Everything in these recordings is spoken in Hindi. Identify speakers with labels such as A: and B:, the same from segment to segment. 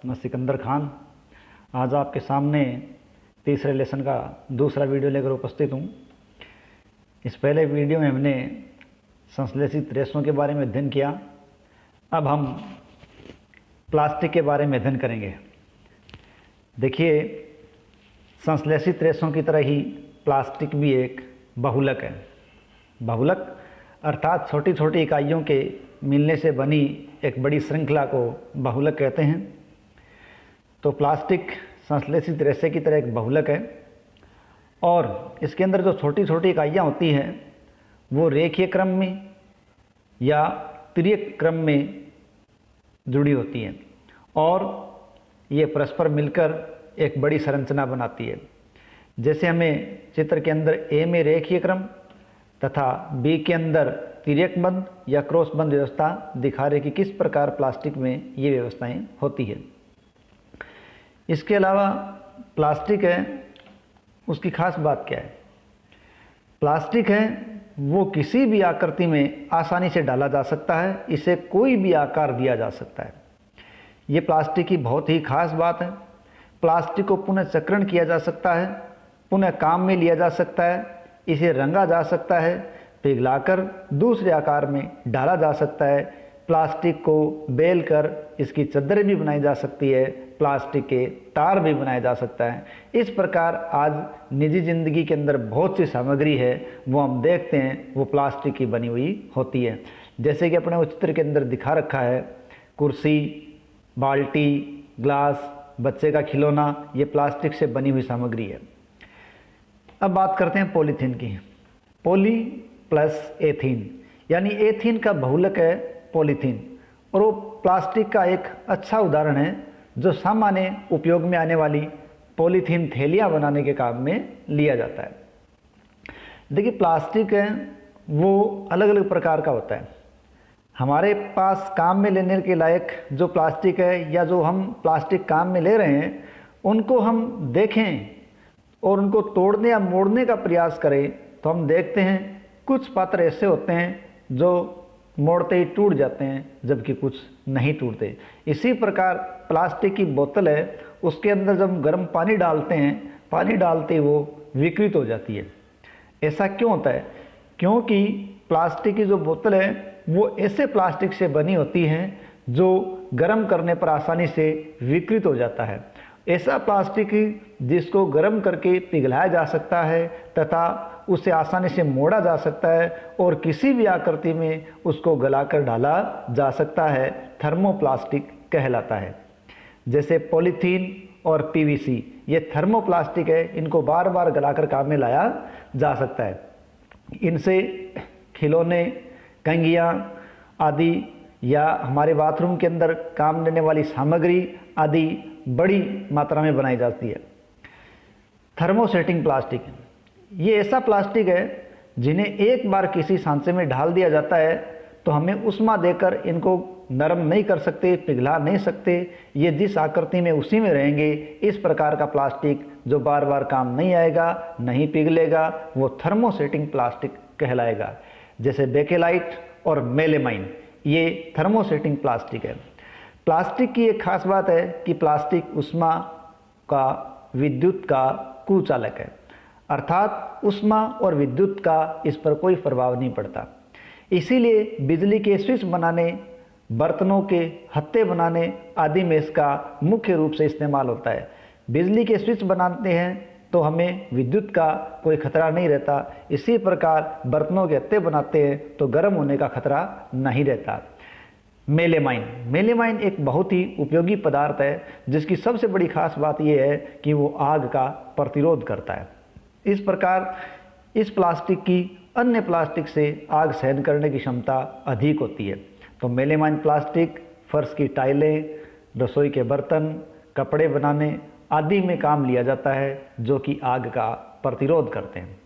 A: मैं सिकंदर खान आज आपके सामने तीसरे लेसन का दूसरा वीडियो लेकर उपस्थित हूँ। इस पहले वीडियो में हमने संश्लेषित रेशों के बारे में अध्ययन किया। अब हम प्लास्टिक के बारे में अध्ययन करेंगे। देखिए, संश्लेषित रेशों की तरह ही प्लास्टिक भी एक बहुलक है। बहुलक अर्थात छोटी छोटी इकाइयों के मिलने से बनी एक बड़ी श्रृंखला को बहुलक कहते हैं। तो प्लास्टिक संश्लेषित रेशे की तरह एक बहुलक है और इसके अंदर जो छोटी छोटी इकाइयाँ होती हैं वो रेखीय क्रम में या तिर्यक क्रम में जुड़ी होती हैं और ये परस्पर मिलकर एक बड़ी संरचना बनाती है। जैसे हमें चित्र के अंदर ए में रेखीय क्रम तथा बी के अंदर तिर्यक बंध या क्रॉस बंध व्यवस्था दिखा रही कि किस प्रकार प्लास्टिक में ये व्यवस्थाएं होती है। इसके अलावा प्लास्टिक है, उसकी खास बात क्या है? प्लास्टिक है वो किसी भी आकृति में आसानी से डाला जा सकता है, इसे कोई भी आकार दिया जा सकता है। ये प्लास्टिक की बहुत ही खास बात है। प्लास्टिक को पुनः चक्रण किया जा सकता है, पुनः काम में लिया जा सकता है, इसे रंगा जा सकता है, पिघलाकर दूसरे आकार में डाला जा सकता है। प्लास्टिक को बेल कर इसकी चद्दरें भी बनाई जा सकती है, प्लास्टिक के तार भी बनाया जा सकता है। इस प्रकार आज निजी ज़िंदगी के अंदर बहुत सी सामग्री है वो हम देखते हैं वो प्लास्टिक की बनी हुई होती है। जैसे कि अपने उस चित्र के अंदर दिखा रखा है, कुर्सी, बाल्टी, ग्लास, बच्चे का खिलौना, ये प्लास्टिक से बनी हुई सामग्री है। अब बात करते हैं पॉलीथीन की। पॉली प्लस एथीन, यानी एथीन का बहुलक है पॉलीथीन और वो प्लास्टिक का एक अच्छा उदाहरण है जो सामान्य उपयोग में आने वाली पॉलीथीन थैलियाँ बनाने के काम में लिया जाता है। देखिए, प्लास्टिक है वो अलग अलग प्रकार का होता है। हमारे पास काम में लेने के लायक जो प्लास्टिक है या जो हम प्लास्टिक काम में ले रहे हैं उनको हम देखें और उनको तोड़ने या मोड़ने का प्रयास करें तो हम देखते हैं कुछ पात्र ऐसे होते हैं जो मोड़ते ही टूट जाते हैं जबकि कुछ नहीं टूटते। इसी प्रकार प्लास्टिक की बोतल है, उसके अंदर जब हम गर्म पानी डालते हैं, पानी डालते ही वो विकृत हो जाती है। ऐसा क्यों होता है? क्योंकि प्लास्टिक की जो बोतल है वो ऐसे प्लास्टिक से बनी होती हैं जो गर्म करने पर आसानी से विकृत हो जाता है। ऐसा प्लास्टिक जिसको गर्म करके पिघलाया जा सकता है तथा उसे आसानी से मोड़ा जा सकता है और किसी भी आकृति में उसको गलाकर डाला जा सकता है, थर्मोप्लास्टिक कहलाता है। जैसे पॉलीथीन और पीवीसी, ये थर्मोप्लास्टिक है, इनको बार बार गलाकर काम में लाया जा सकता है। इनसे खिलौने, कंघियाँ आदि या हमारे बाथरूम के अंदर काम लेने वाली सामग्री आदि बड़ी मात्रा में बनाई जाती है। थर्मोसेटिंग प्लास्टिक, ये ऐसा प्लास्टिक है जिन्हें एक बार किसी सांचे में ढाल दिया जाता है तो हमें उष्मा देकर इनको नरम नहीं कर सकते, पिघला नहीं सकते। ये जिस आकृति में उसी में रहेंगे। इस प्रकार का प्लास्टिक जो बार बार काम नहीं आएगा, नहीं पिघलेगा, वो थर्मोसेटिंग प्लास्टिक कहलाएगा। जैसे बेकेलाइट और मेलेमाइन, ये थर्मोसेटिंग प्लास्टिक है। प्लास्टिक की एक खास बात है कि प्लास्टिक ऊष्मा का, विद्युत का कुचालक है, अर्थात ऊष्मा और विद्युत का इस पर कोई प्रभाव नहीं पड़ता। इसीलिए बिजली के स्विच बनाने, बर्तनों के हत्थे बनाने आदि में इसका मुख्य रूप से इस्तेमाल होता है। बिजली के स्विच बनाते हैं तो हमें विद्युत का कोई खतरा नहीं रहता। इसी प्रकार बर्तनों के हत्थे बनाते हैं तो गर्म होने का खतरा नहीं रहता। मेलेमाइन एक बहुत ही उपयोगी पदार्थ है जिसकी सबसे बड़ी खास बात यह है कि वो आग का प्रतिरोध करता है। इस प्रकार इस प्लास्टिक की अन्य प्लास्टिक से आग सहन करने की क्षमता अधिक होती है। तो मेलेमाइन प्लास्टिक फर्श की टाइलें, रसोई के बर्तन, कपड़े बनाने आदि में काम लिया जाता है जो कि आग का प्रतिरोध करते हैं।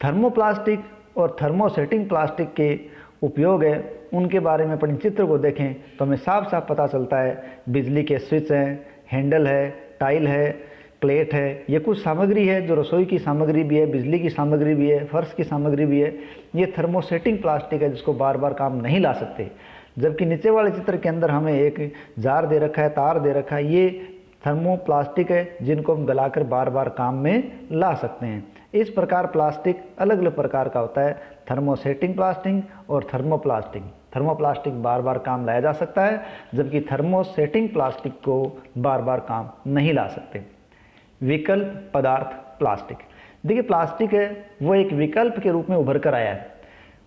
A: थर्मोप्लास्टिक और थर्मोसेटिंग प्लास्टिक के उपयोग है उनके बारे में अपन चित्र को देखें तो हमें साफ साफ पता चलता है। बिजली के स्विच हैं, हैंडल है, टाइल है, प्लेट है, ये कुछ सामग्री है जो रसोई की सामग्री भी है, बिजली की सामग्री भी है, फर्श की सामग्री भी है। ये थर्मोसेटिंग प्लास्टिक है जिसको बार बार काम नहीं ला सकते। जबकि नीचे वाले चित्र के अंदर हमें एक जार दे रखा है, तार दे रखा है, ये थर्मोप्लास्टिक है जिनको हम गलाकर बार बार काम में ला सकते हैं। इस प्रकार प्लास्टिक अलग अलग प्रकार का होता है, थर्मोसेटिंग प्लास्टिक और थर्मोप्लास्टिक। थर्मोप्लास्टिक बार बार काम लाया जा सकता है, जबकि थर्मोसेटिंग प्लास्टिक को बार बार काम नहीं ला सकते। विकल्प पदार्थ प्लास्टिक। देखिए प्लास्टिक है वो एक विकल्प के रूप में उभर कर आया है।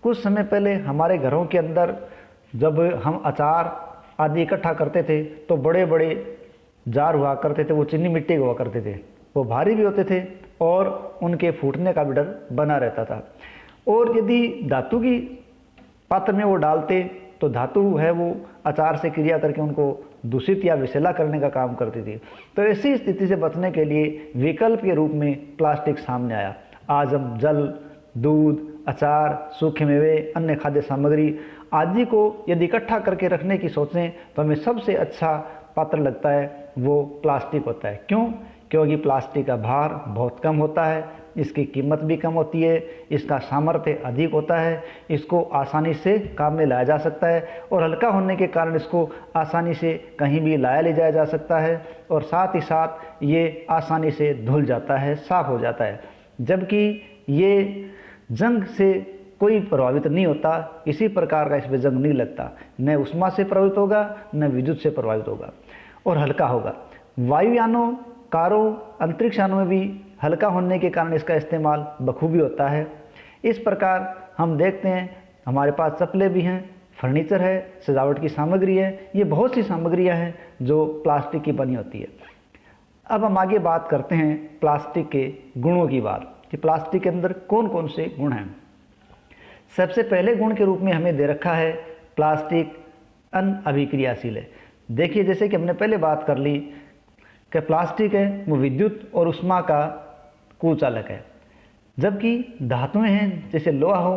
A: कुछ समय पहले हमारे घरों के अंदर जब हम अचार आदि इकट्ठा करते थे तो बड़े बड़े जार हुआ करते थे, वो चीनी मिट्टी के हुआ करते थे, वो भारी भी होते थे और उनके फूटने का भी डर बना रहता था। और यदि धातु की पात्र में वो डालते तो धातु है वो अचार से क्रिया करके उनको दूषित या विषैला करने का काम करती थी। तो ऐसी स्थिति से बचने के लिए विकल्प के रूप में प्लास्टिक सामने आया। आज हम जल, दूध, अचार, सूखे मेवे, अन्य खाद्य सामग्री आदि को यदि इकट्ठा करके रखने की सोचें तो हमें सबसे अच्छा पात्र लगता है वो प्लास्टिक होता है। क्यों? क्योंकि प्लास्टिक का भार बहुत कम होता है, इसकी कीमत भी कम होती है, इसका सामर्थ्य अधिक होता है, इसको आसानी से काम में लाया जा सकता है और हल्का होने के कारण इसको आसानी से कहीं भी लाया ले जाया जा सकता है और साथ ही साथ ये आसानी से धुल जाता है, साफ हो जाता है। जबकि ये जंग से कोई प्रभावित नहीं होता, किसी प्रकार का इस पर जंग नहीं लगता, न उष्मा से प्रभावित होगा न विद्युत से प्रभावित होगा और हल्का होगा। वायुयानों, कारों, अंतरिक्ष यानों में भी हल्का होने के कारण इसका इस्तेमाल बखूबी होता है। इस प्रकार हम देखते हैं हमारे पास चप्पलें भी हैं, फर्नीचर है, सजावट की सामग्री है, ये बहुत सी सामग्रियां हैं जो प्लास्टिक की बनी होती है। अब हम आगे बात करते हैं प्लास्टिक के गुणों की बात कि प्लास्टिक के अंदर कौन कौन से गुण हैं। सबसे पहले गुण के रूप में हमें दे रखा है प्लास्टिक अनअभिक्रियाशील है। देखिए जैसे कि हमने पहले बात कर ली कि प्लास्टिक है वो विद्युत और उष्मा का कुचालक है, जबकि धातुएं हैं जैसे लोहा हो,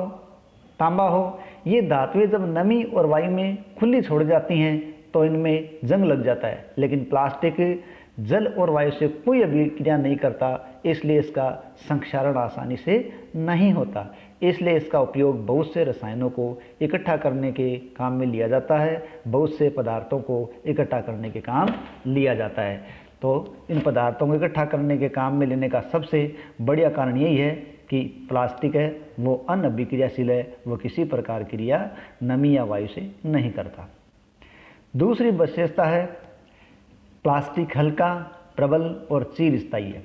A: तांबा हो, ये धातुएं जब नमी और वायु में खुली छोड़ जाती हैं तो इनमें जंग लग जाता है। लेकिन प्लास्टिक जल और वायु से कोई अभिक्रिया नहीं करता, इसलिए इसका संक्षारण आसानी से नहीं होता। इसलिए इसका उपयोग बहुत से रसायनों को इकट्ठा करने के काम में लिया जाता है, बहुत से पदार्थों को इकट्ठा करने के काम लिया जाता है। तो इन पदार्थों को इकट्ठा करने के काम में लेने का सबसे बढ़िया कारण यही है कि प्लास्टिक है वो अनअभिक्रियाशील है, वो किसी प्रकार की क्रिया नमी या वायु से नहीं करता। दूसरी विशेषता है प्लास्टिक हल्का, प्रबल और चिरस्थायी है।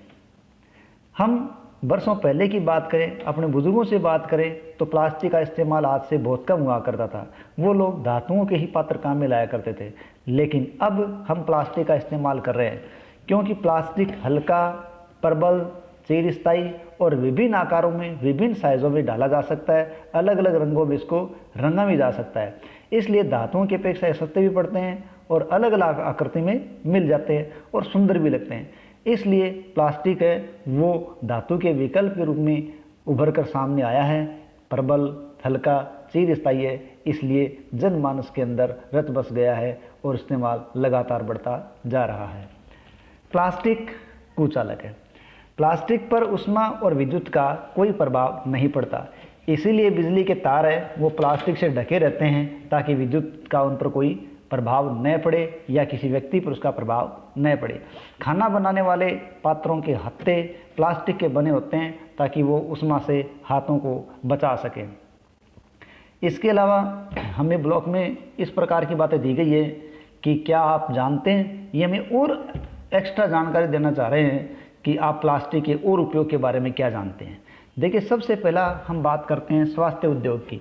A: हम वर्षों पहले की बात करें, अपने बुजुर्गों से बात करें तो प्लास्टिक का इस्तेमाल आज से बहुत कम हुआ करता था, वो लोग धातुओं के ही पात्र काम में लाया करते थे। लेकिन अब हम प्लास्टिक का इस्तेमाल कर रहे हैं क्योंकि प्लास्टिक हल्का, प्रबल, चिरस्थायी और विभिन्न आकारों में, विभिन्न साइज़ों में डाला जा सकता है, अलग अलग रंगों में इसको रंगा भी जा सकता है। इसलिए धातुओं की अपेक्षा सस्ते भी पड़ते हैं और अलग अलग आकृति में मिल जाते हैं और सुंदर भी लगते हैं। इसलिए प्लास्टिक है वो धातु के विकल्प के रूप में उभर कर सामने आया है, प्रबल, हल्का, चिरस्थायी है, इसलिए जनमानस के अंदर रच बस गया है और इस्तेमाल लगातार बढ़ता जा रहा है। प्लास्टिक कुचालक है। प्लास्टिक पर उष्मा और विद्युत का कोई प्रभाव नहीं पड़ता, इसीलिए बिजली के तार है वो प्लास्टिक से ढके रहते हैं ताकि विद्युत का उन पर कोई प्रभाव न पड़े या किसी व्यक्ति पर उसका प्रभाव न पड़े। खाना बनाने वाले पात्रों के हत्थे प्लास्टिक के बने होते हैं ताकि वो उष्मा से हाथों को बचा सकें। इसके अलावा हमें ब्लॉक में इस प्रकार की बातें दी गई है कि क्या आप जानते हैं, ये हमें और एक्स्ट्रा जानकारी देना चाह रहे हैं कि आप प्लास्टिक के और उपयोग के बारे में क्या जानते हैं। देखिए सबसे पहला हम बात करते हैं स्वास्थ्य उद्योग की।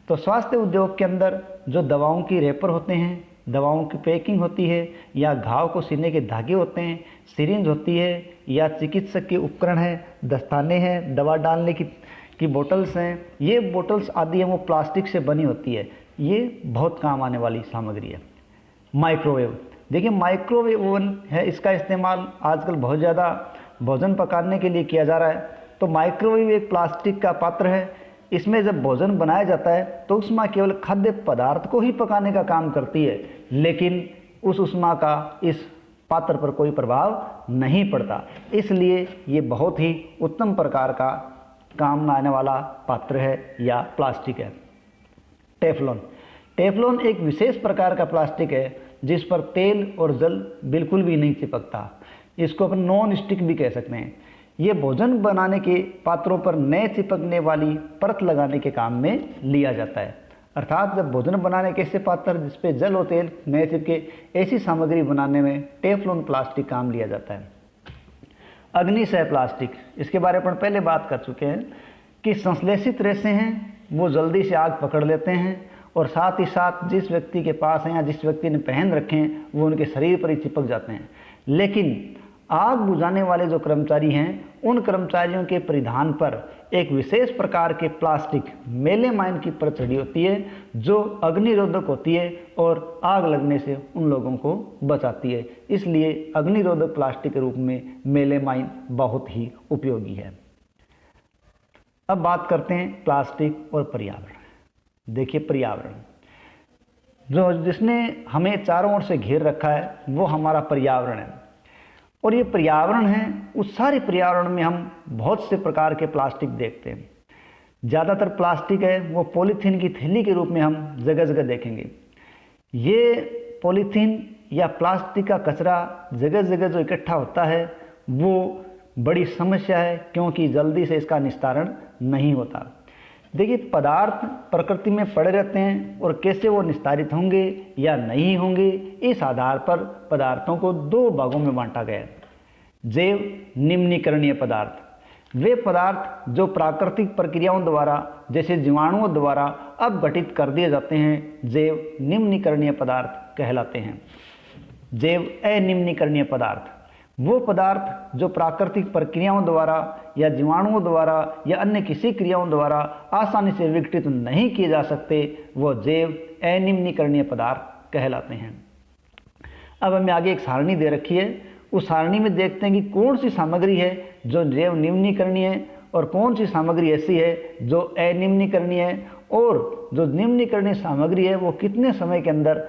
A: तो स्वास्थ्य उद्योग के अंदर जो दवाओं की रैपर होते हैं, दवाओं की पैकिंग होती है या घाव को सीने के धागे होते हैं, सिरिंज होती है या चिकित्सक के उपकरण है, दस्ताने हैं, दवा डालने की बोतल्स हैं, ये बोतल्स आदि हैं वो प्लास्टिक से बनी होती है। ये बहुत काम आने वाली सामग्री है। माइक्रोवेव, देखिए माइक्रोवेव ओवन है, इसका इस्तेमाल आजकल बहुत ज़्यादा भोजन पकाने के लिए किया जा रहा है। तो माइक्रोवेव एक प्लास्टिक का पात्र है, इसमें जब भोजन बनाया जाता है तो उष्मा केवल खाद्य पदार्थ को ही पकाने का काम करती है, लेकिन उस उष्मा का इस पात्र पर कोई प्रभाव नहीं पड़ता। इसलिए ये बहुत ही उत्तम प्रकार का काम में आने वाला पात्र है या प्लास्टिक है। टेफलॉन, टेफ्लॉन एक विशेष प्रकार का प्लास्टिक है जिस पर तेल और जल बिल्कुल भी नहीं चिपकता। इसको अपन नॉन स्टिक भी कह सकते हैं। ये भोजन बनाने के पात्रों पर न चिपकने वाली परत लगाने के काम में लिया जाता है। अर्थात जब भोजन बनाने के ऐसे पात्र जिस पे जल और तेल न चिपके, ऐसी सामग्री बनाने में टेफ्लॉन प्लास्टिक काम लिया जाता है। अग्निशय प्लास्टिक, इसके बारे में अपन पहले बात कर चुके हैं कि संश्लेषित रेशे हैं वो जल्दी से आग पकड़ लेते हैं और साथ ही साथ जिस व्यक्ति के पास हैं या जिस व्यक्ति ने पहन रखे हैं वो उनके शरीर पर ही चिपक जाते हैं। लेकिन आग बुझाने वाले जो कर्मचारी हैं उन कर्मचारियों के परिधान पर एक विशेष प्रकार के प्लास्टिक मेलेमाइन की परत चढ़ी होती है जो अग्निरोधक होती है और आग लगने से उन लोगों को बचाती है। इसलिए अग्निरोधक प्लास्टिक के रूप में मेलेमाइन बहुत ही उपयोगी है। अब बात करते हैं प्लास्टिक और पर्यावरण। देखिए, पर्यावरण जो जिसने हमें चारों ओर से घेर रखा है वो हमारा पर्यावरण है। और ये पर्यावरण है, उस सारे पर्यावरण में हम बहुत से प्रकार के प्लास्टिक देखते हैं। ज़्यादातर प्लास्टिक है वो पॉलीथीन की थैली के रूप में हम जगह जगह देखेंगे। ये पॉलीथीन या प्लास्टिक का कचरा जगह जगह जो इकट्ठा होता है वो बड़ी समस्या है, क्योंकि जल्दी से इसका निस्तारण नहीं होता। देखिए, पदार्थ प्रकृति में पड़े रहते हैं और कैसे वो निस्तारित होंगे या नहीं होंगे, इस आधार पर पदार्थों को दो भागों में बांटा गया है। जैव निम्नीकरणीय पदार्थ, वे पदार्थ जो प्राकृतिक प्रक्रियाओं द्वारा जैसे जीवाणुओं द्वारा अपघटित कर दिए जाते हैं, जैव निम्नीकरणीय पदार्थ कहलाते हैं। जैव अनिम्नीकरणीय पदार्थ, वो पदार्थ जो प्राकृतिक प्रक्रियाओं द्वारा या जीवाणुओं द्वारा या अन्य किसी क्रियाओं द्वारा आसानी से विघटित नहीं किए जा सकते, वो जैव अनिम्नीकरणीय पदार्थ कहलाते हैं। अब हमें आगे एक सारणी दे रखी है, उस सारणी में देखते हैं कि कौन सी सामग्री है जो जैव निम्नीकरणीय है और कौन सी सामग्री ऐसी है जो अनिम्नीकरणीय है, और जो निम्नीकरणीय सामग्री है वो कितने समय के अंदर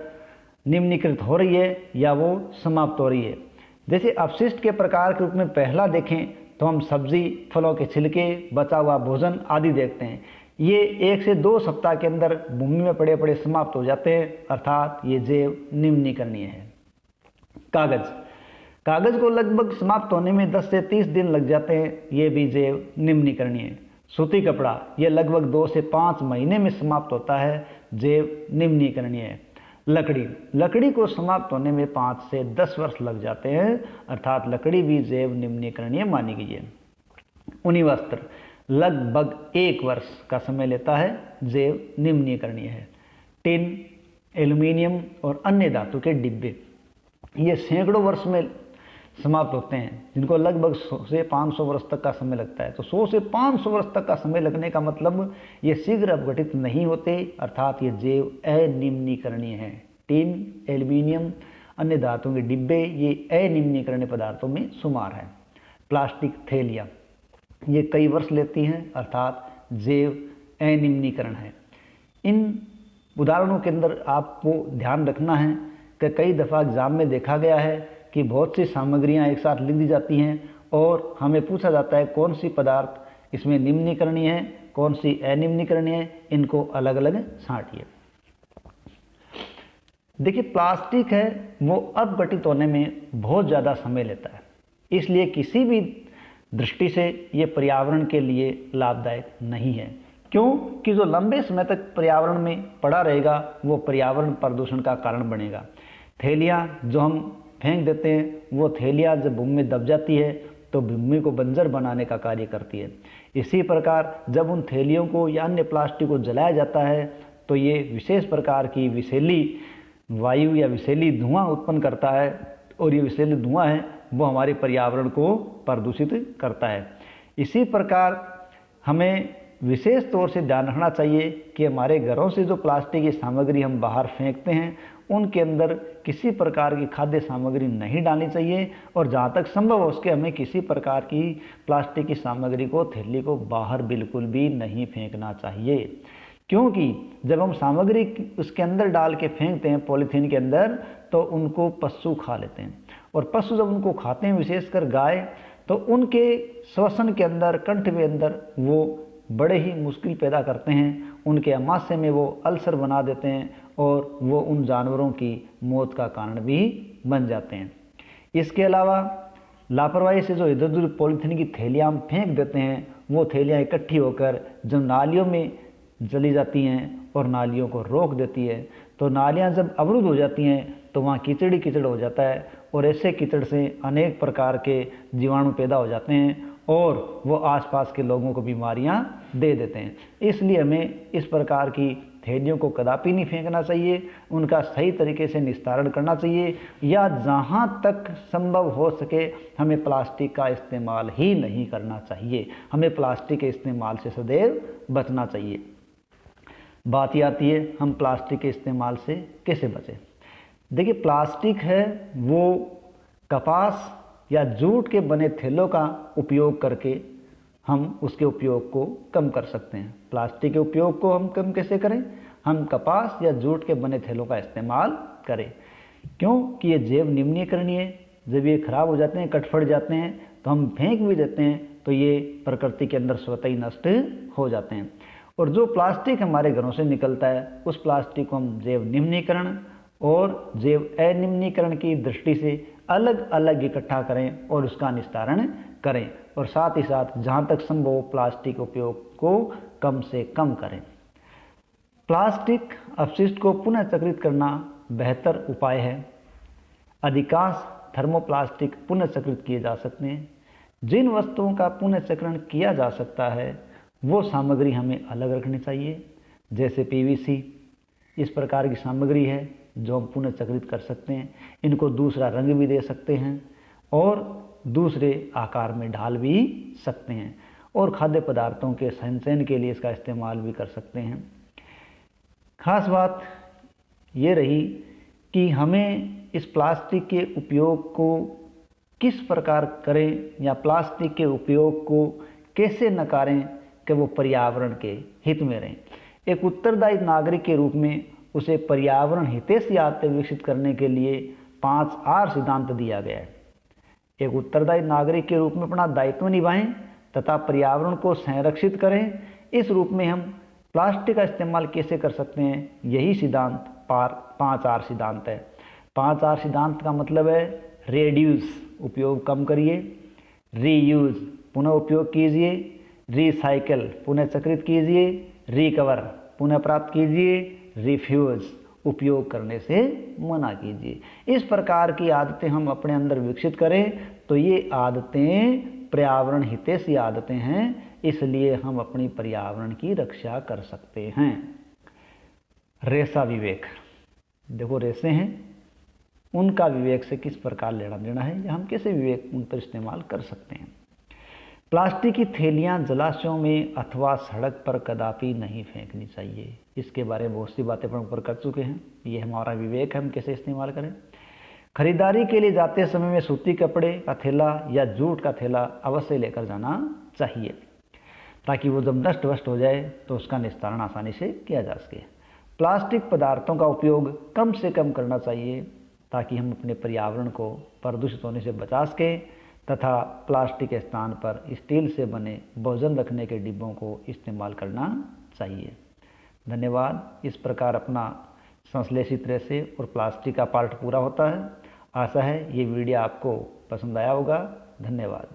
A: निम्नीकृत हो रही है या वो समाप्त हो रही है। जैसे अपशिष्ट के प्रकार के रूप में पहला देखें तो हम सब्जी, फलों के छिलके, बचा हुआ भोजन आदि देखते हैं। ये 1 से 2 सप्ताह के अंदर भूमि में पड़े पड़े समाप्त हो जाते हैं, अर्थात ये जैव निम्नीकरणीय है। कागज, कागज को लगभग समाप्त होने में 10 से 30 दिन लग जाते हैं, ये भी जैव निम्नीकरणीय है। सूती कपड़ा, ये लगभग 2 से 5 महीने में समाप्त होता है, जैव निम्नीकरणीय है। लकड़ी, लकड़ी को समाप्त होने में 5 से 10 वर्ष लग जाते हैं, अर्थात लकड़ी भी जैव निम्नीकरणीय मानी गई है। ऊनी वस्त्र लगभग 1 वर्ष का समय लेता है, जैव निम्नीकरणीय है। टिन, एल्युमिनियम और अन्य धातु के डिब्बे, ये सैकड़ों वर्ष में समाप्त होते हैं, जिनको लगभग 100 से 500 वर्ष तक का समय लगता है। तो 100 से 500 वर्ष तक का समय लगने का मतलब ये शीघ्र अपघटित नहीं होते, अर्थात ये जैव अनिम्नीकरणीय है। टिन, एल्युमिनियम, अन्य धातुओं के डिब्बे, ये अनिम्नीकरणीय पदार्थों में शुमार है। प्लास्टिक थैलियाँ, ये कई वर्ष लेती हैं, अर्थात जैव अनिम्नीकरण है। इन उदाहरणों के अंदर आपको ध्यान रखना है कि कई दफ़ा एग्जाम में देखा गया है कि बहुत सी सामग्रियां एक साथ लिख दी जाती हैं और हमें पूछा जाता है कौन सी पदार्थ इसमें निम्नीकरणीय है, कौन सी अनिम्नीकरणीय है, इनको अलग अलग छांटिए। देखिए, प्लास्टिक है वो अपघटित होने में बहुत ज़्यादा समय लेता है, इसलिए किसी भी दृष्टि से ये पर्यावरण के लिए लाभदायक नहीं है। क्यों? कि जो लंबे समय तक पर्यावरण में पड़ा रहेगा वो पर्यावरण प्रदूषण का कारण बनेगा। थैलियाँ जो हम फेंक देते हैं, वो थैलियाँ जब भूमि में दब जाती है तो भूमि को बंजर बनाने का कार्य करती है। इसी प्रकार जब उन थैलियों को या अन्य प्लास्टिक को जलाया जाता है तो ये विशेष प्रकार की विषैली वायु या विषैली धुआं उत्पन्न करता है, और ये विषैली धुआं है वो हमारे पर्यावरण को प्रदूषित करता है। इसी प्रकार हमें विशेष तौर से ध्यान रखना चाहिए कि हमारे घरों से जो प्लास्टिक की सामग्री हम बाहर फेंकते हैं उनके अंदर किसी प्रकार की खाद्य सामग्री नहीं डालनी चाहिए, और जहाँ तक संभव हो उसके हमें किसी प्रकार की प्लास्टिक की सामग्री को, थैली को बाहर बिल्कुल भी नहीं फेंकना चाहिए। क्योंकि जब हम सामग्री उसके अंदर डाल के फेंकते हैं पॉलीथीन के अंदर तो उनको पशु खा लेते हैं, और पशु जब उनको खाते हैं, विशेषकर गाय, तो उनके श्वसन के अंदर, कंठ के अंदर वो बड़े ही मुश्किल पैदा करते हैं, उनके अमाशय में वो अल्सर बना देते हैं और वो उन जानवरों की मौत का कारण भी बन जाते हैं। इसके अलावा लापरवाही से जो इधर उधर पॉलीथीन की थैलियाँ हम फेंक देते हैं, वो थैलियाँ इकट्ठी होकर जब नालियों में चली जाती हैं और नालियों को रोक देती है, तो नालियाँ जब अवरुद्ध हो जाती हैं तो वहाँ कीचड़ ही कीचड़ हो जाता है और ऐसे कीचड़ से अनेक प्रकार के जीवाणु पैदा हो जाते हैं और वो आसपास के लोगों को बीमारियां दे देते हैं। इसलिए हमें इस प्रकार की थैलियों को कदापि नहीं फेंकना चाहिए, उनका सही तरीके से निस्तारण करना चाहिए, या जहां तक संभव हो सके हमें प्लास्टिक का इस्तेमाल ही नहीं करना चाहिए। हमें प्लास्टिक के इस्तेमाल से सदैव बचना चाहिए। बात ये आती है हम प्लास्टिक के इस्तेमाल से कैसे बचें। देखिए, प्लास्टिक है वो कपास या जूट के बने थैलों का उपयोग करके हम उसके उपयोग को कम कर सकते हैं। प्लास्टिक के उपयोग को हम कम कैसे करें? हम कपास या जूट के बने थैलों का इस्तेमाल करें, क्योंकि ये जैव निम्नीकरणीय है। जब ये खराब हो जाते हैं, कट-फट जाते हैं, तो हम फेंक भी देते हैं तो ये प्रकृति के अंदर स्वतः ही नष्ट हो जाते हैं। और जो प्लास्टिक हमारे घरों से निकलता है, उस प्लास्टिक को हम जैव निम्नीकरण और जैव अनिम्नीकरण की दृष्टि से अलग अलग इकट्ठा करें और उसका निस्तारण करें, और साथ ही साथ जहाँ तक संभव प्लास्टिक उपयोग को कम से कम करें। प्लास्टिक अपशिष्ट को पुनः चक्रित करना बेहतर उपाय है। अधिकांश थर्मोप्लास्टिक पुनः चक्रित किए जा सकते हैं। जिन वस्तुओं का पुनः चक्रण किया जा सकता है वो सामग्री हमें अलग रखनी चाहिए, जैसे पीवीसी इस प्रकार की सामग्री है जो हम पुनः चक्रित कर सकते हैं। इनको दूसरा रंग भी दे सकते हैं और दूसरे आकार में ढाल भी सकते हैं, और खाद्य पदार्थों के संचयन के लिए इसका इस्तेमाल भी कर सकते हैं। खास बात ये रही कि हमें इस प्लास्टिक के उपयोग को किस प्रकार करें या प्लास्टिक के उपयोग को कैसे नकारें कि वो पर्यावरण के हित में रहें। एक उत्तरदायी नागरिक के रूप में उसे पर्यावरण हितैषी आदतें विकसित करने के लिए 5R सिद्धांत दिया गया है। एक उत्तरदायी नागरिक के रूप में अपना दायित्व निभाएं तथा पर्यावरण को संरक्षित करें। इस रूप में हम प्लास्टिक का इस्तेमाल कैसे कर सकते हैं, यही सिद्धांत 5R सिद्धांत है। 5R सिद्धांत का मतलब है रेड्यूस उपयोग कम करिए, रीयूज पुनः उपयोग कीजिए, रिसाइकल पुनः चक्रित कीजिए, रिकवर पुनः प्राप्त कीजिए, रिफ्यूज उपयोग करने से मना कीजिए। इस प्रकार की आदतें हम अपने अंदर विकसित करें तो ये आदतें पर्यावरण हितैषी आदतें हैं, इसलिए हम अपनी पर्यावरण की रक्षा कर सकते हैं। रेशा विवेक, देखो रेशे हैं, उनका विवेक से किस प्रकार लेना देना है या हम कैसे विवेक उन पर इस्तेमाल कर सकते हैं। प्लास्टिक की थैलियाँ जलाशयों में अथवा सड़क पर कदापि नहीं फेंकनी चाहिए। इसके बारे में बहुत सी बातें हम ऊपर कर चुके हैं। ये हमारा विवेक है, हम कैसे इस्तेमाल करें। खरीदारी के लिए जाते समय में सूती कपड़े का थैला या जूट का थैला अवश्य लेकर जाना चाहिए, ताकि वो जब नष्ट वष्ट हो जाए तो उसका निस्तारण आसानी से किया जा सके। प्लास्टिक पदार्थों का उपयोग कम से कम करना चाहिए ताकि हम अपने पर्यावरण को प्रदूषित होने से बचा सकें, तथा प्लास्टिक के स्थान पर स्टील से बने भोजन रखने के डिब्बों को इस्तेमाल करना चाहिए। धन्यवाद। इस प्रकार अपना संश्लेषित रेशे और प्लास्टिक का पार्ट पूरा होता है। आशा है ये वीडियो आपको पसंद आया होगा। धन्यवाद।